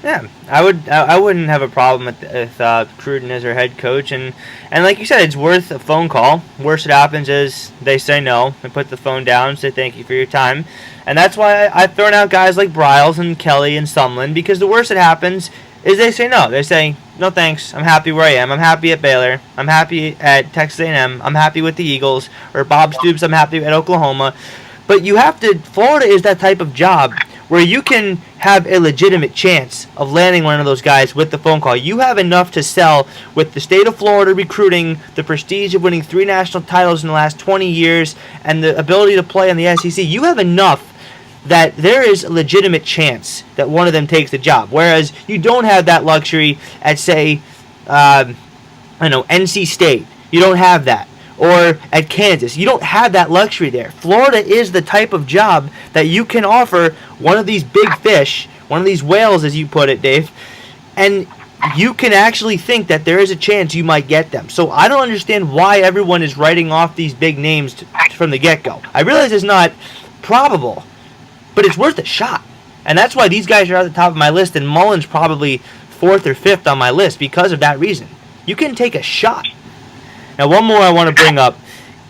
Yeah, I wouldn't have a problem with Cruden as our head coach, and like you said, it's worth a phone call. Worst that happens is they say no and put the phone down, say thank you for your time, and that's why I've thrown out guys like Bryles and Kelly and Sumlin, because the worst that happens is they say no. They say no thanks. I'm happy where I am. I'm happy at Baylor. I'm happy at Texas A&M. I'm happy with the Eagles. Or Bob Stoops. I'm happy at Oklahoma. But you have to. Florida is that type of job where you can have a legitimate chance of landing one of those guys with the phone call. You have enough to sell with the state of Florida recruiting, the prestige of winning 3 national titles in the last 20 years, and the ability to play in the SEC. You have enough that there is a legitimate chance that one of them takes the job. Whereas you don't have that luxury at, say, NC State. You don't have that. Or at Kansas. You don't have that luxury there. Florida is the type of job that you can offer one of these big fish, one of these whales, as you put it, Dave, and you can actually think that there is a chance you might get them. So I don't understand why everyone is writing off these big names from the get-go. I realize it's not probable, but it's worth a shot. And that's why these guys are at the top of my list, and Mullen's probably 4th or 5th on my list because of that reason. You can take a shot. Now, one more I want to bring up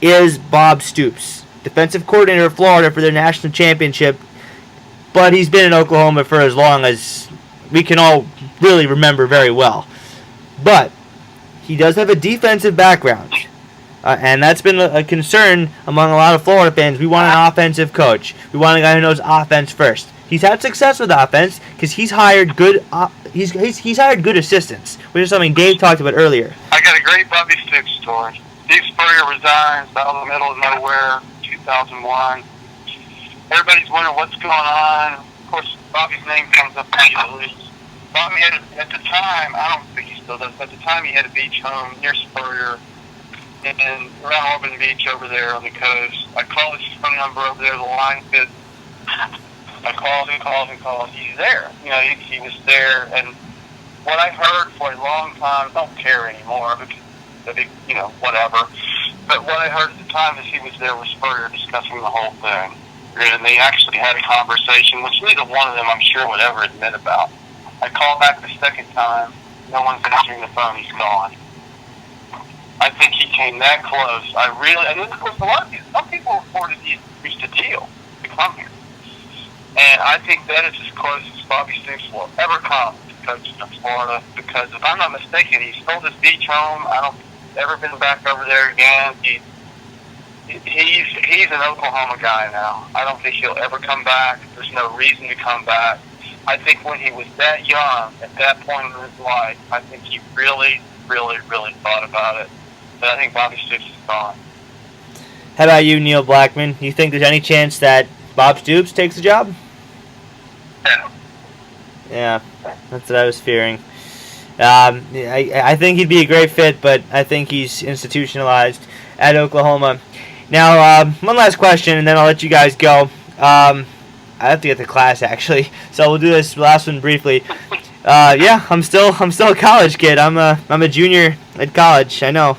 is Bob Stoops, defensive coordinator of Florida for their national championship, but he's been in Oklahoma for as long as we can all really remember very well. But he does have a defensive background, and that's been a concern among a lot of Florida fans. We want an offensive coach. We want a guy who knows offense first. He's had success with offense because he's hired good. He's hired good assistants, which is something Dave talked about earlier. I got a great Bobby Stoops story. Steve Spurrier resigns out in the middle of nowhere, 2001. Everybody's wondering what's going on. Of course, Bobby's name comes up immediately. Bobby had, at the time, I don't think he still does, but at the time he had a beach home near Spurrier and around Auburn Beach over there on the coast. I called his phone number over there, the line fit. I called and called and called. He's there. He was there. And what I heard for a long time, I don't care anymore because, whatever. But what I heard at the time is he was there with Spurrier discussing the whole thing. And they actually had a conversation, which neither one of them, I'm sure, would ever admit about. I called back the second time. No one's answering the phone. He's gone. I think he came that close. And then, of course, some people reported he reached a deal to come here. And I think that is as close as Bobby Stoops will ever come to coaching in Florida because, if I'm not mistaken, he sold his beach home. I don't ever been back over there again. He's an Oklahoma guy now. I don't think he'll ever come back. There's no reason to come back. I think when he was that young, at that point in his life, I think he really, really, really thought about it. But I think Bobby Stoops is gone. How about you, Neil Blackman? You think there's any chance that Bob Stoops takes the job? Yeah, that's what I was fearing. I think he'd be a great fit, but I think he's institutionalized at Oklahoma. Now, one last question, and then I'll let you guys go. I have to get to class, actually, so we'll do this last one briefly. Yeah, I'm still a college kid. I'm a junior at college. I know.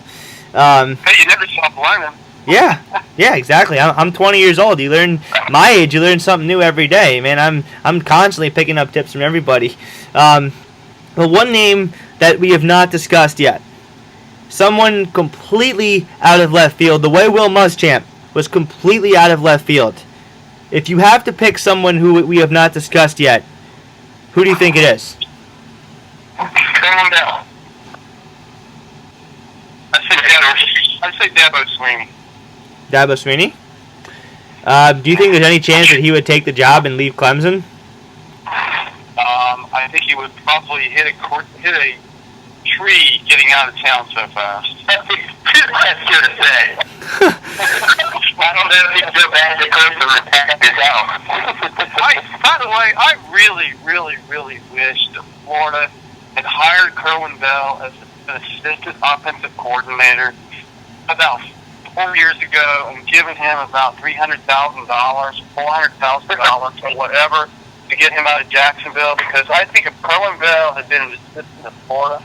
Hey, you never stop learning. Yeah, exactly. I'm 20 years old. You learn my age. You learn something new every day, man. I'm constantly picking up tips from everybody. But one name that we have not discussed yet, someone completely out of left field, the way Will Muschamp was completely out of left field. If you have to pick someone who we have not discussed yet, who do you think it is? Calm down. I'd say Dabo Sweeney. Dabo Sweeney? Do you think there's any chance that he would take the job and leave Clemson? I think he would probably hit a tree getting out of town so fast. That's good to say. I don't know if he's so bad to Clemson to pack his out. By the way, I really, really, really wish that Florida had hired Kerwin Bell as an assistant offensive coordinator about 4 years ago and given him about $300,000, $400,000, or whatever to get him out of Jacksonville, because I think if Kerwin Bell had been an assistant in Florida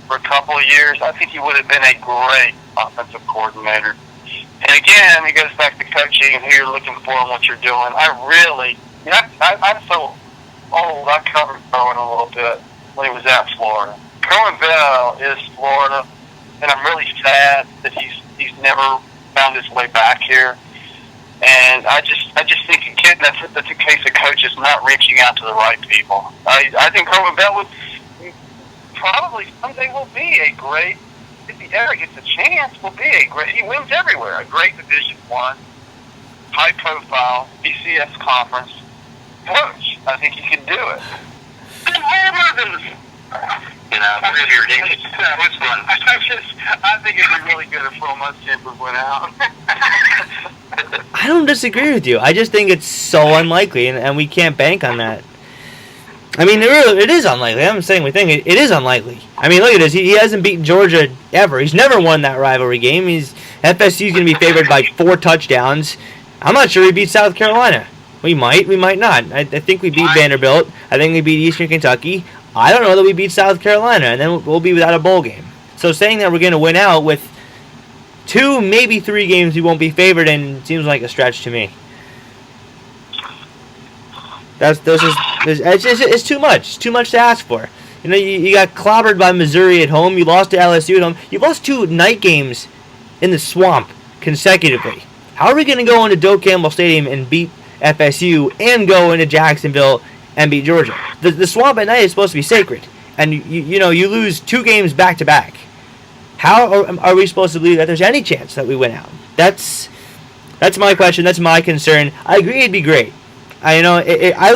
for a couple of years, I think he would have been a great offensive coordinator. And again, it goes back to coaching and who you're looking for and what you're doing. I'm so old, I covered Kerwin a little bit when he was at Florida. Cohen Bell is Florida, and I'm really sad that he's never found his way back here. And I just think again that's a case of coaches not reaching out to the right people. I think Cohen Bell would probably someday will be a great, if he ever gets a chance, will be a great. He wins everywhere. A great Division I, high profile BCS conference coach. I think he can do it. You know, which one? I think it'd be really good if Will Muschamp would win out. I don't disagree with you. I just think it's so unlikely, and we can't bank on that. I mean, it is unlikely. I'm saying we think it is unlikely. I mean, look at this. He hasn't beaten Georgia ever. He's never won that rivalry game. FSU's going to be favored by 4 touchdowns. I'm not sure he beats South Carolina. We might not. I think we beat Vanderbilt. I think we beat Eastern Kentucky. I don't know that we beat South Carolina, and then we'll be without a bowl game. So saying that we're going to win out with 2, maybe 3 games we won't be favored in seems like a stretch to me. It's too much. It's too much to ask for. You know, you got clobbered by Missouri at home. You lost to LSU at home. You lost 2 night games in the Swamp consecutively. How are we going to go into Doak Campbell Stadium and beat FSU and go into Jacksonville and beat Georgia? The Swamp at night is supposed to be sacred, and you lose 2 games back to back. How are we supposed to believe that there's any chance that we win out? That's my question. That's my concern. I agree it'd be great. I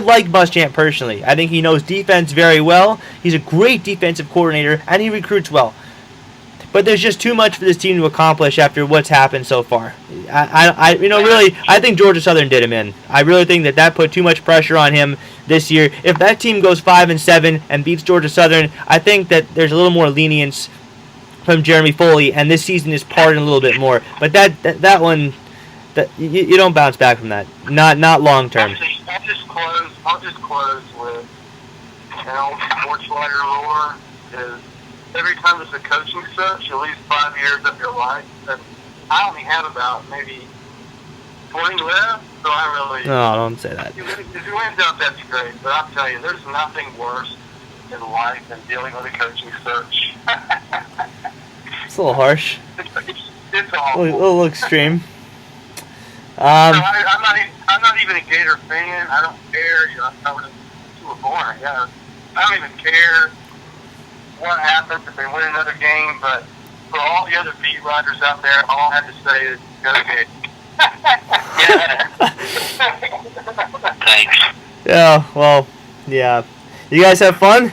like Muschamp personally. I think he knows defense very well. He's a great defensive coordinator, and he recruits well. But there's just too much for this team to accomplish after what's happened so far. I think Georgia Southern did him in. I really think that put too much pressure on him this year. If that team goes 5-7 and beats Georgia Southern, I think that there's a little more lenience from Jeremy Foley, and this season is pardoned a little bit more. But that one, you don't bounce back from that. Not long term. I'll just close with an old sports writer lore is every time there's a coaching search, you lose 5 years of your life. And I only have about maybe 20 left, so I really... No, don't say that. If you wins out, that's great. But I'll tell you, there's nothing worse in life than dealing with a coaching search. It's a little harsh. It's awful. A little extreme. I'm not even a Gator fan. I don't care. I was too born, I guess. I don't even care what happens if they win another game, but for all the other beat writers out there, all I have to say is go Gator. Thanks. Yeah, well, yeah. You guys have fun?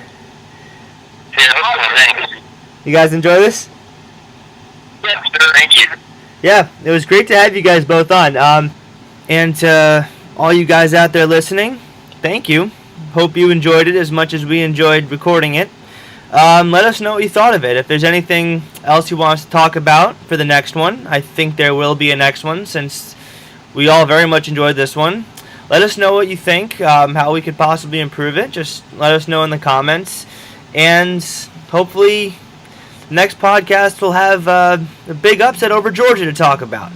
Yeah, thanks. You guys enjoy this? Yeah, sure. Thank you. Yeah, it was great to have you guys both on. And to all you guys out there listening, thank you. Hope you enjoyed it as much as we enjoyed recording it. Let us know what you thought of it. If there's anything else you want us to talk about for the next one, I think there will be a next one since we all very much enjoyed this one. Let us know what you think, how we could possibly improve it. Just let us know in the comments. And hopefully next podcast we'll have a big upset over Georgia to talk about.